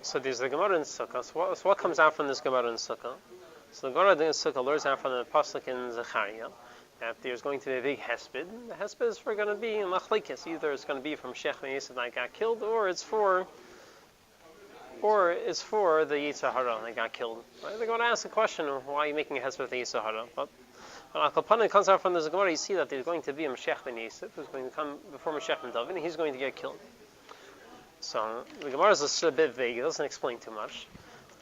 So there's the Gemara in Sukkah. So what comes out from this Gemara in Sukkah? So the Gemara in Sukkah learns out from the pasuk in Zechariah that there's going to be a big hesped. The hesped is going to be in Machlekes. Either it's going to be from Moshiach ben Yosef that got killed, or it's for the Yetzer Hara that got killed. Right? They're going to ask the question, why are you making a hesped with the Yetzer Hara? But Al Kapana comes out from this Gemara, you see that there's going to be a Moshiach ben Yosef who's going to come before Moshiach ben David, and he's going to get killed. So the Gemara is a bit vague. It doesn't explain too much.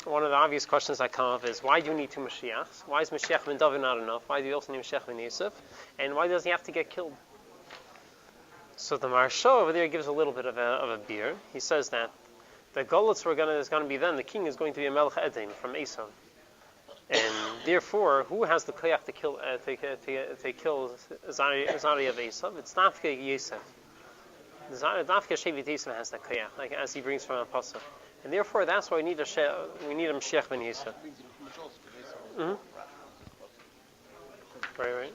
One of the obvious questions that come up is, why do you need two Mashiachs? Why is Moshiach ben David not enough? Why do you also need Moshiach ben Yosef? And why does he have to get killed? So the Maharsha over there gives a little bit of a beer. He says that the Golutz is going to be then, the king is going to be a Melech Edom from Esav. And therefore, who has the koyach to kill Zari of Esav? It's Nafke Yosef. Nafke Shevet Yosef has that koyach, like as he brings from a pasuk. And therefore, that's why we need a Moshiach ben Yosef. Mm-hmm. Right.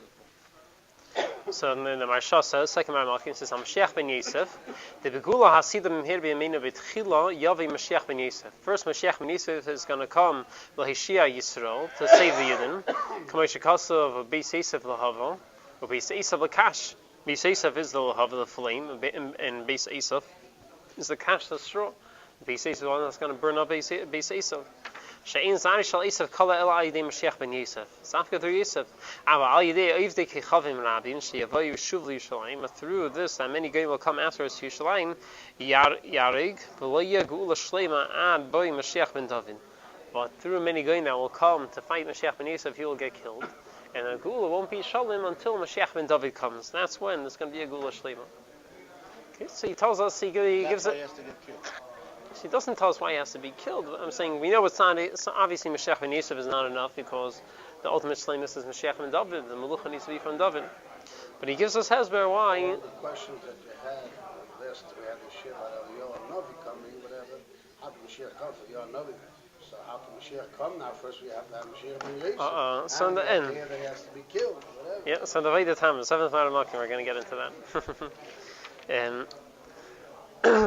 So then the Maharsha says, second Maharsha says, Moshiach ben Yosef, the Begula Hasidim here b'Yameinu b'Tchila Yavi Moshiach ben Yosef. First, Moshiach ben Yosef is going to come l'Hishia Yisrael to save the Yidden. Kamosh Kasav of Beis Yosef l'Hava, or Beis Yosef l'Kash. Beis Yosef is the l'Hava, the flame, and Beis Yosef is the Kash, the straw. Beis Yosef is the one that's going to burn up Beis Yosef. She'ein zari shal Yosef kala el al yidei Mashiach ben Yosef. Zafka through Yosef. Ava al yidei oivdei kechavim rabin she'yavayu shuv l'Yushalayim. But through this, that many guys will come after us to Yushalayim. Yarig v'lo yegula shleima ad boi Mashiach ben David. But through many guys that will come to fight Mashiach ben Yosef, he will get killed. And the Gula won't be Shalom until Mashiach ben David comes. That's when there's going to be a Gula Shlema. Okay, so he tells us, he gives it. He doesn't tell us why he has to be killed. I'm saying we know it's not. It's obviously Moshiach ben Yosef is not enough because the ultimate shlemus is Moshiach ben David. The Melucha needs to be from David. But he gives us hesber why. All the questions that you had on the list, we had the Shir Yoel Novi coming, whatever. How can Moshiach come for Yoel Novi? So how can Moshiach come now? First we have to have Moshiach ben Yosef. So in the end, here he has to be killed. Whatever. Yeah. So the way the time, the seventh night of Malkim, we're going to get into that. And.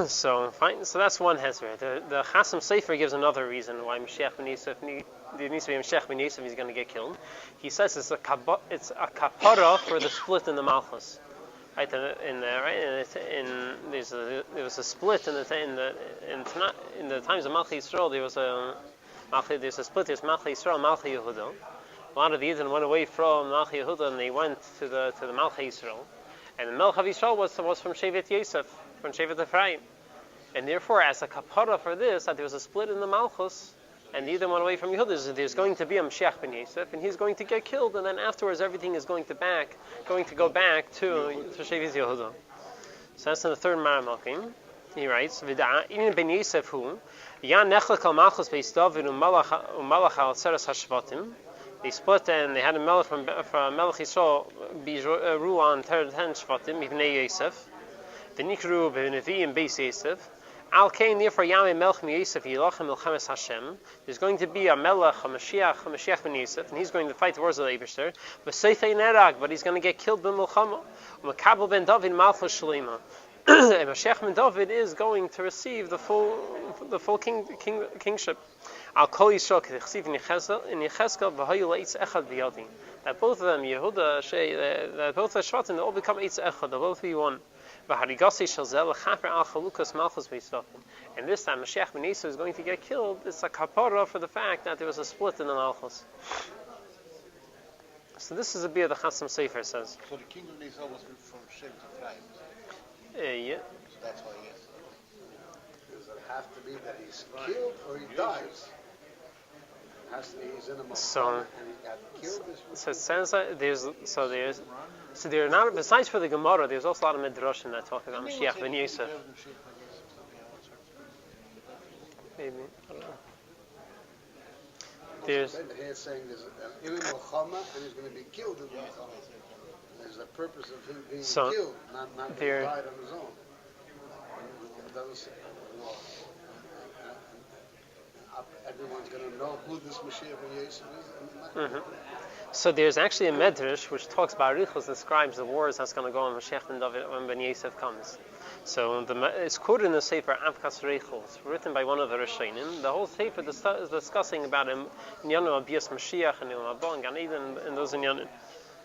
So fine. So that's one hezbollah. The Chasam Sefer gives another reason why Moshiach ben Yosef there needs to be Moshiach ben Yosef. He's going to get killed. He says it's a kapara for the split in the Malchus. Right there was a split in the times of Malchi Yisrael. There's a split. There's Malchi Yisrael, Malchi Yehuda. A lot of the Yidden went away from Malchi Yehuda and they went to the Malchi Yisrael. And the Melech of Yisrael was from Shevet Yosef, from Shevet Ephraim. And therefore, as a kapara for this, that there was a split in the Malchus, and the Yidden went away from Yehuda, so there's going to be a Moshiach ben Yosef, and he's going to get killed, and then afterwards everything is going to go back to Shevet Yehuda. So that's in the third Maramalkim. He writes, V'da'in ben Yosef hu, Yan nechlek al Malchus beis David u'malach al Seres HaShvatim. They split and they had a melech from Melech Yisrael rule on 10 Shvatim, Ibnei Yosef. The Nikru b'Nevi'im Beis Yosef. Al Kain therefore Yamei Melech Yosef Yilachem Milchemes Hashem. There's going to be a Melech, a Mashiach ben Yosef, and he's going to fight the wars of the Eibishter. V'Seifei Nerag, but he's going to get killed b'Milchama. U'Makabel ben David Malchus Shalima. And Mashiach ben David is going to receive the full kingship. Al Kol Yisrael K'Chsiv in Yechezkel v'Hayu Leitz Echad B'Yadi. That both of them, Yehuda, that both the Shvatim, they all become Eitz Echad. They'll both be one. V'Harigasi Shel Zel Chaper Al Chalukas Malchus Beisdafim. And this time, Mashiach ben Yosef is going to get killed. It's a kapara for the fact that there was a split in the Malchus. So this is a beer the Chasam Sefer says. So the king of Israel was from Shevet Ephraim. Yeah. So that's why he is. Does it have to be that he's killed or he dies? It has to be he's in a Malchus and he got killed. So it says that there are not, besides for the Gemara, there's also a lot of Midrashim that talk about Mashiach ben Yosef. Maybe, I don't know. There's here saying there's an Milchama and he's going to be killed in Milchama. There's a purpose of him being killed, not being died on his own. It doesn't say. Everyone's going to know who this Mashiach ben Yosef is. Mm-hmm. So there's actually a Medrash which talks about Arichos, describes the wars that's going to go on Mashiach ben David when Ben Yosef comes. So it's quoted in the Sefer Avkas Reichel. It's written by one of the Rishonim. The whole Sefer is discussing about him in Yanu Abiyas Moshiach and Yom Haba and Gan Eden and those in Yanu.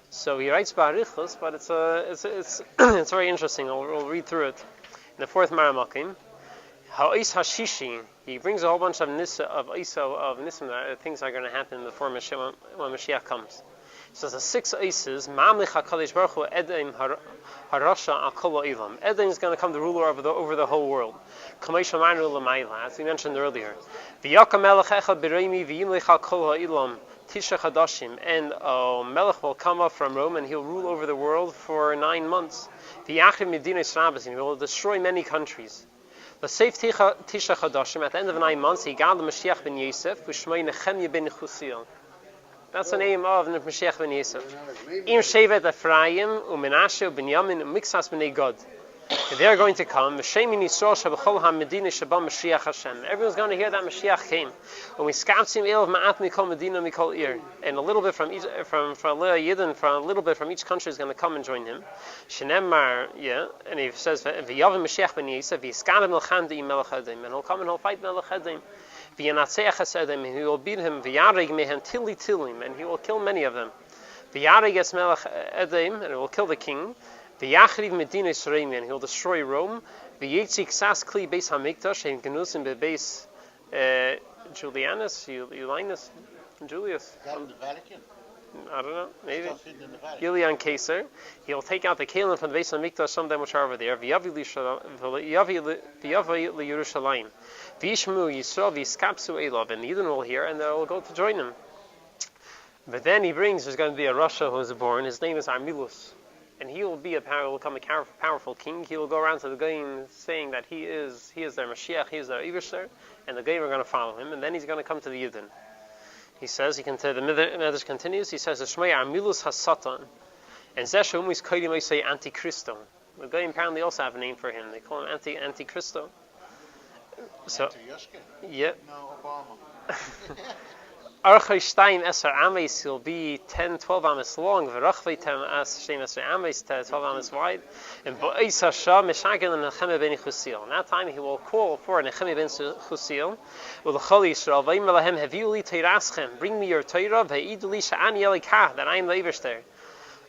So he writes Barichos, but it's it's very interesting. We'll read through it. In the fourth Maramakim, Ha'is Hashishi, he brings a whole bunch of Nisim, things are going to happen before when Mashiach comes. So the six Isis, Ma'amlich HaKadosh Baruch Hu Edom Harasha Akol Ha'olam. Edom is going to come the ruler over the whole world. Kamei Shamaynu L'mayla, as we mentioned earlier. V'yakam Melech Echad B'Reimi V'yimlich HaKol Ha'olam Tisha Chadashim. And a Melech will come up from Rome and he'll rule over the world for 9 months. V'yachriv Medinas Rabbis, and he will destroy many countries. The Seif Tisha Chadashim, at the end of 9 months, he got the Moshiach ben Yosef, B'Shmei Nechemya ben Chusiel. That's the name of Moshiach ben Yosef. Im Shevet Ephraim, Umenashe, Binyamin, Mixas b'nei God. They are going to come. Everyone's going to hear that Mashiach came. When we scouts and a little bit from each from a little bit from each country is going to come and join him. And he says, Mashiach ben Yosef, and he'll come and he'll fight Melech Edom. And he will beat him, and he will kill many of them. And he will kill the king. V'yachriv Medinas Reimi, and he'll destroy Rome. V'yetzik sas kli beis hamikdash, and genusim bebeis Julianus, Julius. From the Vatican? I don't know, maybe. Julian Caesar. He'll take out the kalim from the Beis Hamikdash, some of them which are over there. V'yavi Yerushalayim. V'yishmu Yisrael v'yiskapsu Elav, and the Yidden will hear, and they'll go to join him. But then there's going to be a Rasha who is born. His name is Armilus. And he will become a powerful king. He will go around to the Goyim saying that he is their Mashiach, he is their Ivishter, and the Goyim are going to follow him, and then he's going to come to the Yidden. He says, the Medrash continues, he says, Shmei Armilus HaSatan, and Zeshum is Kodim say Antichristo. The Goyim apparently also have a name for him. They call him Antichristo. So, yeah. No, Obama. Archai Shtayim Eser Ames, he'll be 10-12 ames long, V'rachvei Shtayim Eser Ames, 12 ames wide, and Bo'ez Hasha Meshagel and Nechemya ben Chusiel. In that time he will call for Nechemya ben Chusiel, U'l'chol Yisrael, V'yim Lahem, Heviu li Teiraschem, bring me your Torah, V'yidu li Sha'ani Elikah, that I am the Eiveshter.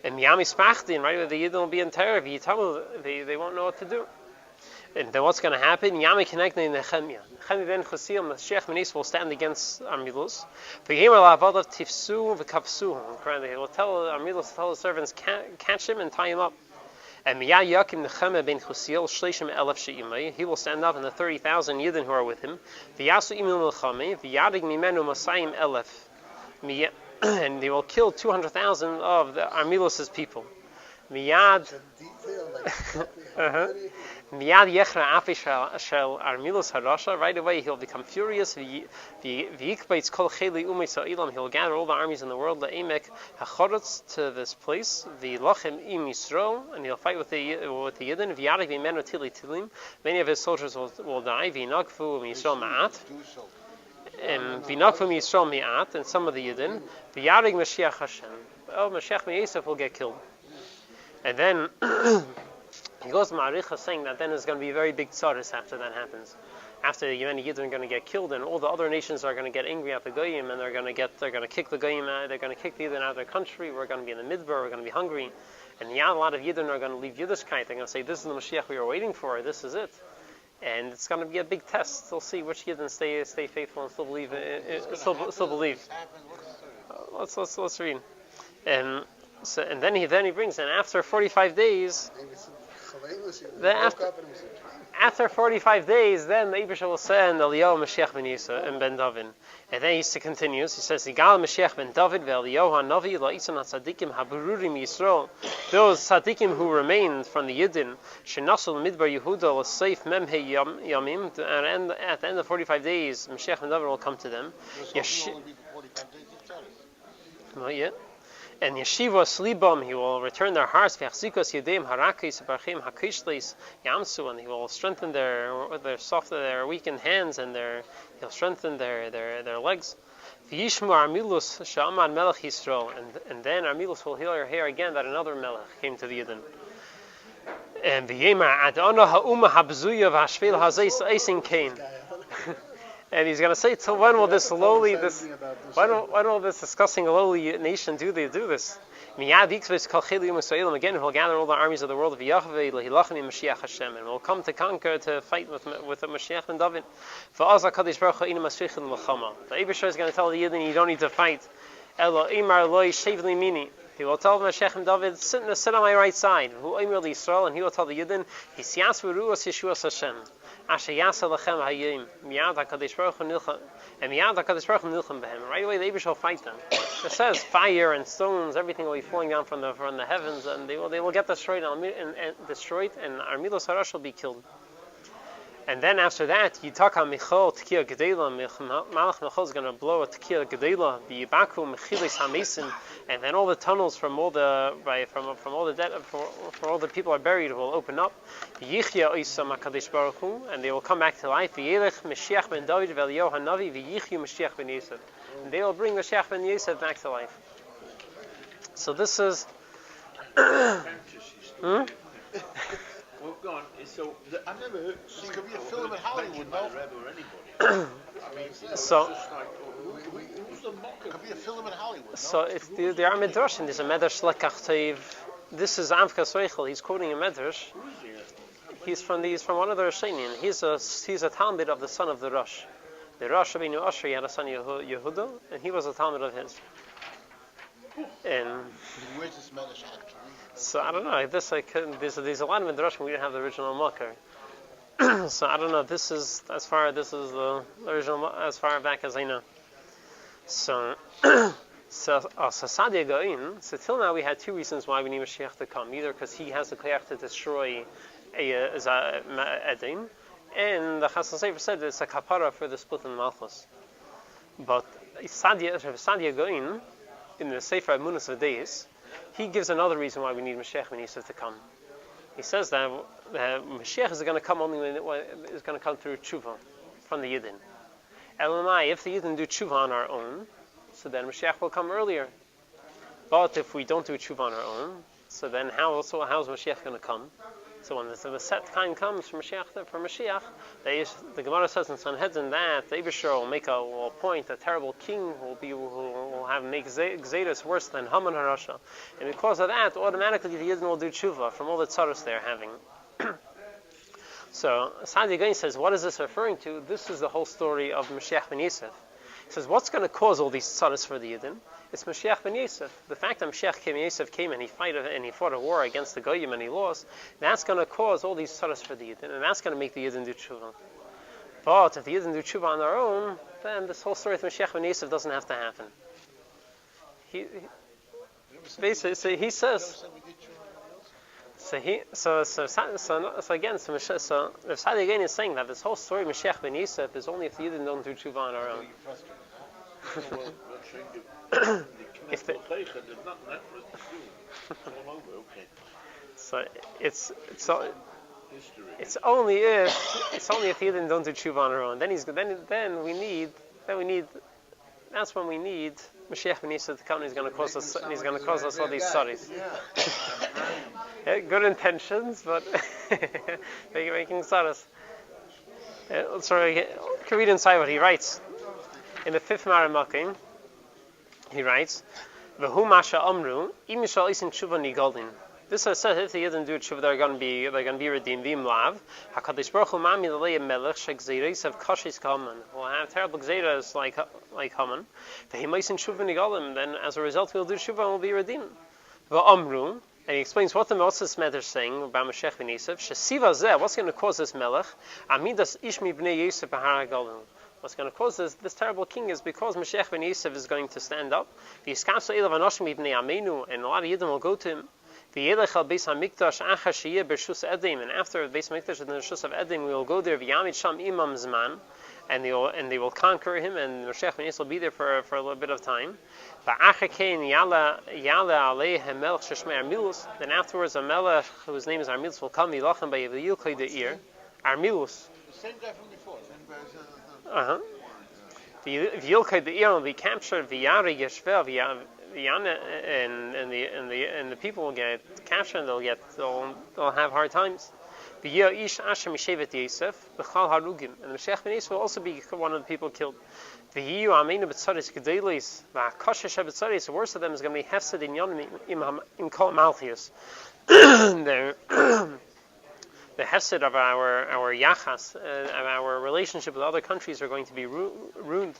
And Miyamis Pachtin, right, the Yidden will be in terror, they won't know what to do. And then what's going to happen? Yami Kenekne Nechemya. Nechemya ben Chusiel, Mashiach ben Yosef will stand against Armilus. V'yemer la'avadav tifsu v'kafsu. He will tell Armilus to tell the servants, catch him and tie him up. And Miyah Yakim Nechemya ben Chusiel, Shleishim Elef She'imai. He will stand up and the 30,000 Yidden who are with him. V'yasu imil melchame, v'yadig mimenu masayim elef. And they will kill 200,000 of the Armilus's people. Miyad. Miyad yechra afi shel Armilus harasha. Right away he'll become furious. V'yikbeitz kol cheli umei sa'ilam. He'll gather all the armies in the world. La'emek hachorotz to this place. V'lochem im Yisrael, and he'll fight with the Yidden. V'yarik v'imenu tili tilim. Many of his soldiers will die. V'nagfu Yisrael ma'at. V'nagfu Yisrael mi'at, and some of the Yidden. V'yarik Mashiach Hashem. Mashiach ben Yosef will get killed. And then he goes to Ma'aricha saying that then there's going to be very big tzaris after that happens. After the many Yidden are going to get killed, and all the other nations are going to get angry at the Goyim, and they're going to kick the Goyim out, they're going to kick the Yidden out of their country, we're going to be in the Midbar, we're going to be hungry. And a lot of Yidden are going to leave Yiddishkeit, they're going to say, this is the Mashiach we were waiting for, this is it. And it's going to be a big test. We'll see which Yidden stay faithful and still believe. Still believe. Let's read. So, and then he brings, and after 45 days, after 45 days, then the Eibusha will send Eliyahu Mashiach ben Yisrael and Ben David. And then he continues, he says, Yigal Mashiach ben David ve'Eliyahu ha'Navi la'itzan ha'tzadikim ha'berurim Yisrael. Those tzadikim who remained from the Yidden, shenasul midbar Yehuda l'seif memhei yamim, and at the end of 45 days, Mashiach ben David will come to them. Not yet. And Yeshiva Slibam, he will return their hearts. V'achzikos yedem harakis barchim hakishlis yamsu, and he will strengthen their weakened hands, and he'll strengthen their legs. V'yishmu Armilus sha'amad melech Yisrael, and then Armilus will hear again that another melech came to the Yidden. And v'yemar adona ha'uma habzuya v'hashvel hazais eising kain. And he's going to say, till when will this lowly, when will this disgusting lowly nation do this? Again, he'll gather all the armies of the world of Yahweh, and will come to conquer, to fight with the Moshiach and David. The Eibusher is going to tell the Yidden, you don't need to fight. He will tell Moshiach and David, sit on my right side. And he will tell the Yidden, right away, the Eibush will fight them. It says fire and stones, everything will be falling down from the heavens, and they will get destroyed, and Armilos Harash will be killed. And then after that, Yitaka Michal Tekiah Gedela, Malach Michal is going to blow a Tekiah Gedela, the Yibaku Mechilis Hamesin, and then all the tunnels from all the dead, for all the people are buried will open up. Yichya Isam HaKadosh Baruch Hu, and they will come back to life. V'yelech Mashiach ben David v'Eliyahu Hanavi v'yichyu Mashiach ben Yosef, and they will bring Mashiach ben Yosef back to life. So this is. Well, go on. So I've never heard. It could be a film in Hollywood, no? So. It could be a film in Hollywood. No? So it's there are medrashim. There's a medrash lekach teiv. This is Avkas Reichel. He's quoting a medrash. He's from one of the Rishonim. He's a talmid of the son of the Rosh. The Rosh Rabbeinu Asher, he had a son Yehuda, and he was a talmid of his. And where's this medrash actually? So I don't know. There's a lot of midrashim we didn't have the original makar. So I don't know. This is the original as far back as I know. So Sadia Goin. So till now we had two reasons why we need Mashiach to come. Either because he has the koyach to destroy Edom, and the Chassan Sofer said it's a kapara for the split in Malchus. But Sadia Goin in the Sefer Amunas V'Deis, he gives another reason why we need Mashiach ben Yosef to come. He says that Mashiach is going to come only when it's going to come through tshuva from the Yidden. Elamai, if the Yidden do tshuva on our own, so then Mashiach will come earlier. But if we don't do tshuva on our own, so then how is Mashiach going to come? So when the set time comes for Mashiach, the Gemara says in Sanhedrin that the Eibusher will appoint a terrible king who will make Xeris worse than Haman Harasha, and because of that, automatically the Yidden will do tshuva from all the tzaros they're having. So Sadi Gain says, what is this referring to? This is the whole story of Mashiach ben Yosef. He says, what's going to cause all these tzaros for the Yidden? It's Mashiach ben Yosef. The fact that Mashiach ben Yosef came and he fought a war against the Goyim and he lost, that's going to cause all these tzaros for the Yidden, and that's going to make the Yidden do tshuva. But if the Yidden do tshuva on their own, then this whole story with Mashiach ben Yosef doesn't have to happen. Basically, so he says. So again, if Sadi again is saying that this whole story of Mashiach ben Yosef is only if the Yidden don't do tshuva on our own. So it's only if the Yidden don't do tshuva on our own. Then we need. That's when we need Mashiach ben Yosef to come. And he's going to cause us all these studies. Yeah, good intentions, but they're making studies. Let's read inside what he writes in the 5th Maramakim. He writes, "V'hu masha amru im yishal isin tshuva nigoldin." This says if the Yidden do tshuva, they're going to be redeemed. V'im lav Hakadosh Baruch Hu mami l'lei melech shegzeiros of kashis kaman. We'll have terrible gzeiros like Haman. V'him isin tshuva nigolim. Then as a result, we'll do tshuva and we'll be redeemed. V'amru. And he explains what the Moses Medrash is saying about Mashiach ben Yosef. Shesiva zeh. What's going to cause this melech? Amidas ish mi bnei Yosef b'har hagolim. What's going to cause this terrible king is because Mashiach ben Yosef is going to stand up. And a lot of Yidden will go to him. And after Beis Hamikdash in the Rishus of Edom, we will go there. And they will conquer him, and Moshiach ben Yosef will be there for a little bit of time. Then afterwards, a melech whose name is Armilus will come. Armilus. The same guy from before. The Yilkei the ear will be captured. the people will get captured and they'll have hard times. The Yosef, the Harugim, and the Moshiach ben Yosef will also be one of the people killed. The worst of them is going to be Hefsed in Yonim in Kol Malchius. The Hefsed of our Yachas, of our relationship with other countries are going to be ruined.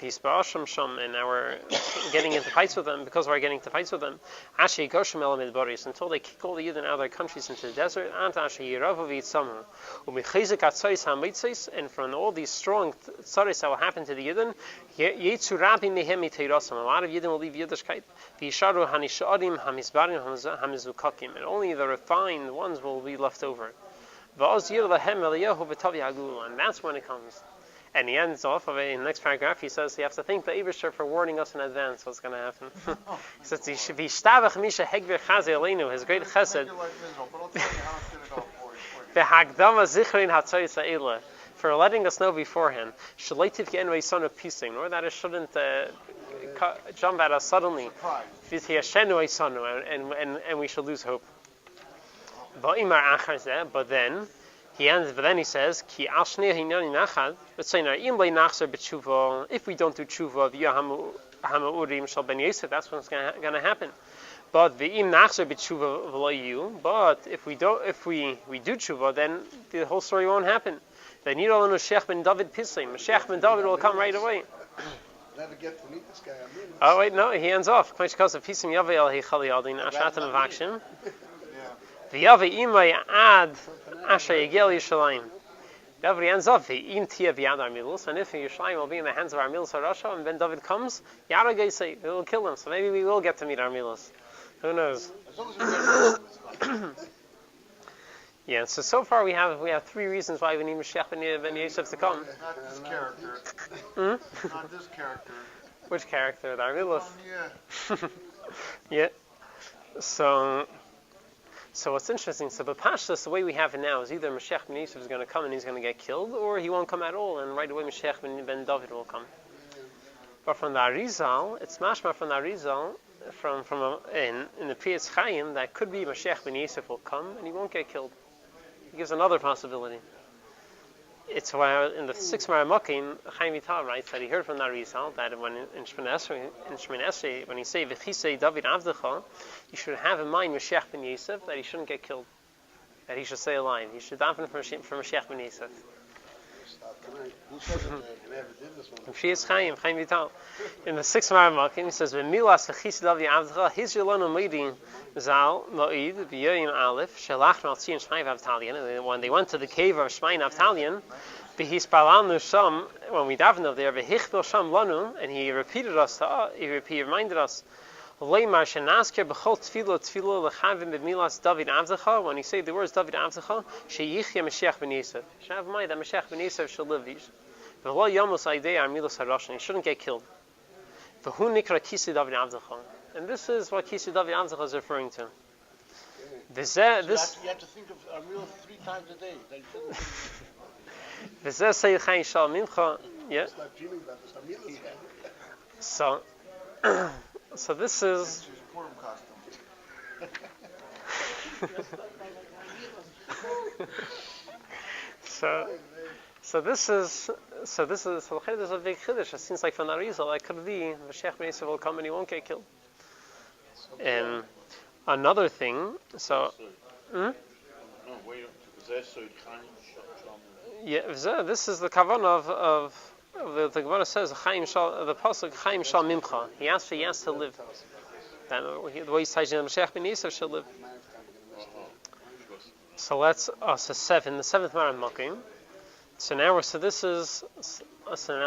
And our getting into fights with them, because we're getting into fights with them, until they kick all the Yidden out of their countries into the desert, and from all these strong tzaris that will happen to the Yidden, a lot of Yidden will leave Yiddishkeit, and only the refined ones will be left over. And that's when it comes. And he ends off of it in the next paragraph. He says, you have to thank the Eibusher for warning us in advance what's going to happen. He says, his great chesed, for letting us know beforehand, nor that it shouldn't jump at us suddenly, and we should lose hope. But then, he ends, but then he says, if we don't do tshuva, that's what's going to happen. But if we do tshuva, then the whole story won't happen. Then Moshiach ben David will come right away. Never get to meet this guy. Oh wait, no, he ends off. The Yavi Imay Ad Asher Yegel Yishalayim. David ends up the In Tia B'Yad Armilus, and if Yishalayim will be in the hands of Armilus Harasha, and then David comes, Yaragay say it will kill him. So maybe we will get to meet Armilus. Who knows? As long as we Yeah. So far we have three reasons why we need Moshiach ben Yosef to come. Not this character. Not this character. Which character? The Armilus. Yeah. Yeah. So what's interesting, so the Pashtus, the way we have it now, is either Moshiach ben Yosef is going to come and he's going to get killed, or he won't come at all, and right away Moshiach ben David will come. But from the Arizal, it's mashma from the Arizal, in the Priyatz Chaim, that could be Moshiach ben Yosef will come and he won't get killed. He gives another possibility. It's why in the 6th Maramakim, Chaim Vital writes that he heard from the Arizal that when in Shemini Esrei, when he say V'chisei David Avdecha, you should have in mind Moshiach ben Yosef, that he shouldn't get killed, that he should stay alive. He should daven for Moshiach ben Yosef. Who said that they never did this one? Priyatz Chaim Vital. In the 6th Maramakim, he says, V'milas V'chisei David Avdecha, his Yolano Meidin Zal Moed B'Yoyim Aleph Shelach Maltzion Shmai Avtalion. And when they went to the cave of Shmai Avtalion, B'hispalanu Sham, when we davened over there, V'hichbel Sham Lanu, and he reminded us, Leimar Shenasker B'chol Tfilo L'chavim B'milas David Avdecha. When he said the words David Avdecha, Sheyichya Moshiach ben Yosef. You should have in mind that Moshiach ben Yosef should live. V'lo Yamos Aidei Armilos Harashan. He shouldn't get killed. V'hu Nikra Kisi David Avdecha. And this is what Kisi David Avdecha is referring to. This You have to think of Armil 3 times a day. V'zeh Seir Chaim Shal Mincha. Yeah. Start dreaming about this Armil again. So this is. His Purim costume. So this is a big chiddush. It seems like from Arizal that could be Moshiach ben Yosef will come and he won't get killed. And another thing, this is the kavanah of the Gemara says the pasuk Chaim Shal Mimcha. He has to live. The way he's saying Moshiach ben Yosef should live. So let's the 7th Maramakim. So now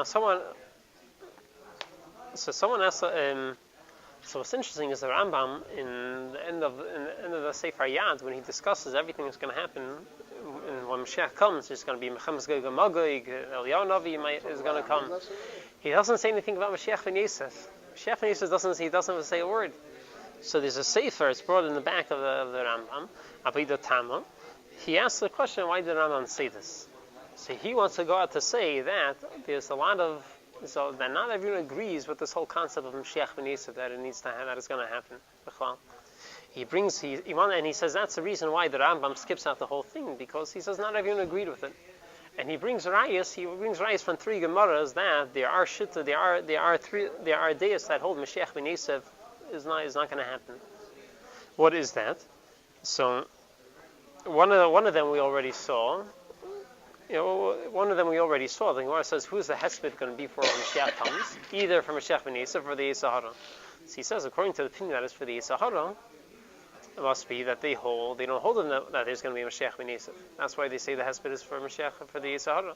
someone asked. So what's interesting is the Rambam in the end of the Sefer Yad, when he discusses everything that's going to happen, and when Mashiach comes, there's going to be Mechamas Gog Magog, Eliyahu Navi is going to come. He doesn't say anything about Moshiach ben Yosef. Moshiach ben Yosef doesn't say a word. So there's a Sefer, it's brought in the back of the Rambam, Abidah Tama. He asks the question, why did Rambam say this? So he wants to go out to say that there's a lot of So that not everyone agrees with this whole concept of Moshiach ben Yosef that it needs to that it's going to happen. He says that's the reason why the Rambam skips out the whole thing, because he says not everyone agreed with it. And he brings rayas from 3 Gemaras that there are deis that hold Moshiach ben Yosef is not going to happen. What is that? So one of them we already saw. The Gemara says, who's the hesped going to be for when Mashiach comes? Either for Moshiach ben Yosef or the Yisahara. So he says, according to the opinion that is for the Yisahara, it must be that they don't hold that there's going to be a Mashiach ben Yosef. That's why they say the hesped is for Mashiach, for the Yisahara.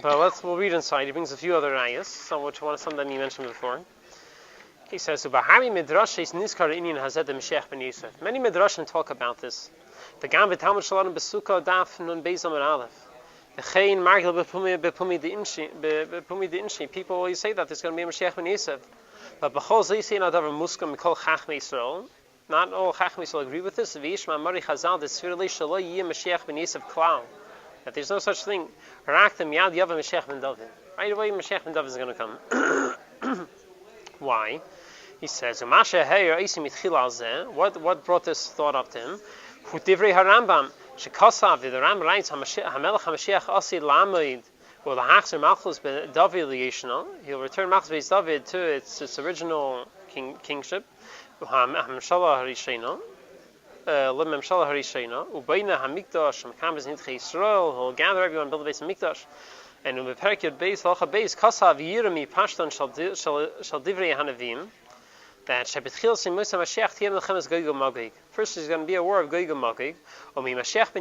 But we'll read inside. He brings a few other ayahs, some that he mentioned before. He says, "Ubahari midrashes niskar inyan hazed Mashiach ben Yosef." Many midrashim talk about this. The Gam v'Talmud Shalom Besuka Daf Nun Beis Amud Aleph. The Chayin Margil bepumi de Inshi. People always say that there's going to be a Mashiach ben Yosef. But b'chol zaysein adavar muskam mikol Chachmei Yisrael. Not all Chachmei Yisrael agree with this. V'yishma Mari Chazal desfirli shalo yiyeh Mashiach ben Yosef klal. That there's no such thing. Haraktem yad yava Mashiach ben David. Right away, Mashiach ben David is going to come. Why? He says, what brought this thought up to him? Divrei Harambam, Shekasav, the Ram writes, Hamelech HaMashiach Asi Lamoid, well, the Hachzer Malchus ben David Liyeshna, he'll return Malchus ben David to its original kingship, HaMemshala Harishena, Lememshala Harishena, Ubayna HaMikdash, Mekambez Nidche Yisrael, he'll gather everyone, build a base of Mikdash, and Ubeperek Yud Beis, Lacha Beis, Kasav Yirami Pashtan Shal Divrei Hanavim, that first there's going to be a war of Gog and Magog. But Mashiach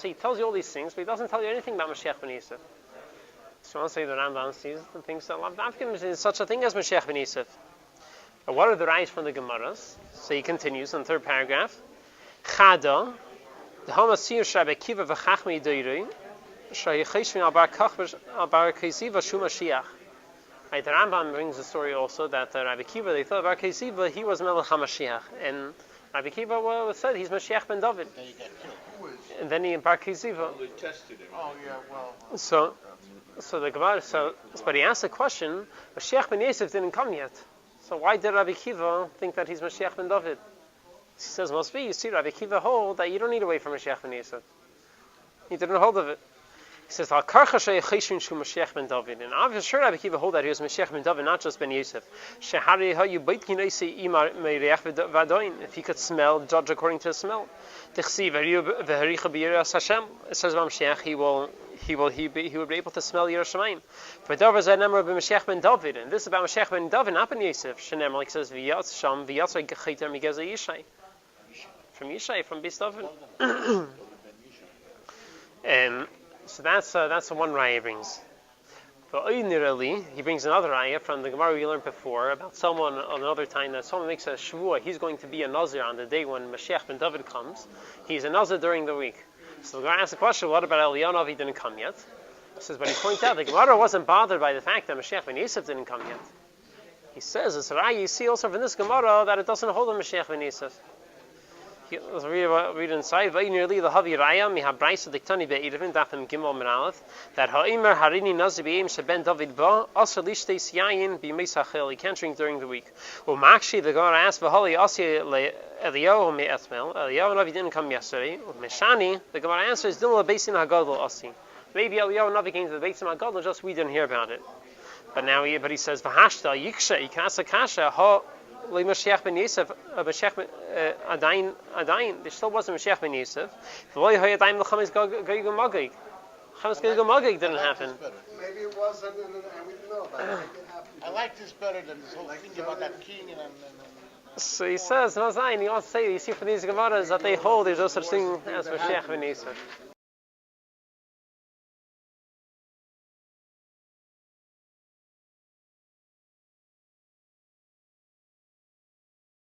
he tells you all these things, but he doesn't tell you anything about Mashiach ben Yosef. So I want to say the Rambam sees and thinks that there's such a thing as Mashiach ben Yosef. But what are the rayos from the Gemaras? So he continues in the 3rd paragraph. Chada, the Hamasir Shabbat Kiva v'Chachmei Doirei, Shayecheshvin al-Bar Kesiva Shu Mashiach. Right, the Rambam brings the story also that Rabbi Kiva, they thought Bar Kesiva, he was Melech HaMashiach, and Rabbi Kiva said he's Mashiach ben David. Then he got killed. And then he in Bar Kesiva. Well, they tested him. Oh yeah, well. So the Gemara, but he asked the question, Mashiach ben Yosef didn't come yet. So why did Rabbi Kiva think that he's Mashiach ben David? He says, must be, you see, Rabbi Kiva hold that you don't need to wait for Mashiach ben Yosef. He didn't hold of it. He says, and obviously sure Rabbi Kiva hold that he was Mashiach ben David, not just ben Yosef. If he could smell, judge according to the smell. It says Mashiach, he would be able to smell Yerushalayim. But and this is about Mashiach ben David, not ben Yosef. Like says, from Yishai, from Beis David. So that's the one raya he brings. But he brings another raya from the Gemara we learned before about someone another time that someone makes a shvuah. He's going to be a nazir on the day when Mashiach ben David comes. He's a nazir during the week. So the Gemara asks the question: what about Eliyahu? He didn't come yet. He says, but he points out the Gemara wasn't bothered by the fact that Mashiach ben Yosef didn't come yet. He says it's a raya. You see also from this Gemara that it doesn't hold on Mashiach ben Yosef. Let's read inside. Nearly the Havi Raya, mi habraisa diktani be'irvin dafim gimel menalef that ha'imar harini nazi be'im sheben David ba asher lishtes yayin b'meisachel. He can't drink during the week. U'makshi the Gemara asked v'hali asi Eliyahu me'etmel. Eliyahu Navi didn't come yesterday. Meshani the Gemara answers dimla beisin hagadol asi. Maybe Eliyahu Navi came to the beisin hagadol, just we didn't hear about it. But he says v'hashta yiksha ikasa kasha ha. Mashiach ben Yosef, Adain, there still wasn't Mashiach ben Yosef. Chamas Gog and Magog didn't happen. Maybe it wasn't, and we didn't know about it. I like this better than this whole thing about that king and. So he says, he wants to say, you see from these Gemaras that they hold there's no such thing as Mashiach ben Yosef.